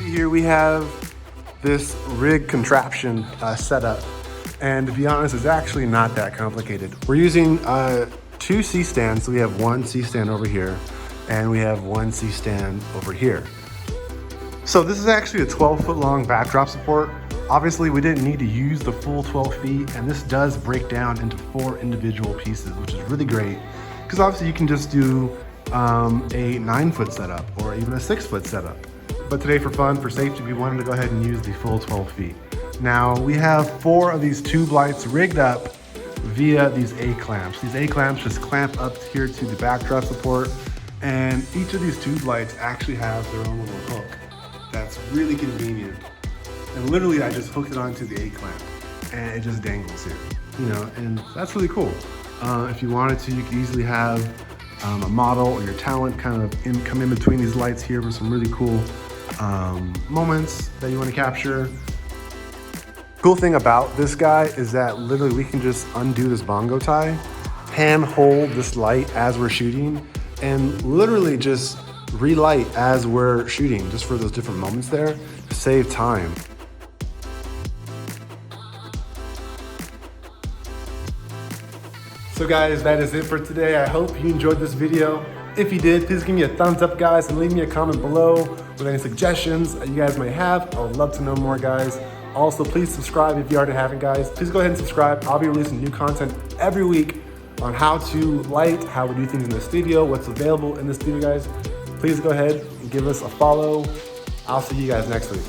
Here we have this rig contraption setup, and to be honest, it's actually not that complicated. We're using 2 C-stands. So we have 1 C-stand over here, and we have 1 C-stand over here. So this is actually a 12-foot long backdrop support. Obviously, we didn't need to use the full 12 feet, and this does break down into 4 individual pieces, which is really great, because obviously you can just do a 9-foot setup or even a 6-foot setup. But today, for fun, for safety, we wanted to go ahead and use the full 12 feet. Now, we have 4 of these tube lights rigged up via these A-clamps. These A-clamps just clamp up here to the backdrop support, and each of these tube lights actually have their own little hook. That's really convenient. And literally, I just hooked it onto the A-clamp, and it just dangles here, you know, and that's really cool. If you wanted to, you could easily have a model or your talent kind of come in between these lights here for some really cool moments that you want to capture. Cool thing about this guy is that literally we can just undo this bongo tie, hand hold this light as we're shooting, and literally just relight as we're shooting, just for those different moments there to save time. So guys, that is it for today. I hope you enjoyed this video. If you did, please give me a thumbs up, guys, and leave me a comment below with any suggestions that you guys may have. I would love to know more, guys. Also, please subscribe if you already haven't, guys. Please go ahead and subscribe. I'll be releasing new content every week on how to light, how we do things in the studio, what's available in the studio, guys. Please go ahead and give us a follow. I'll see you guys next week.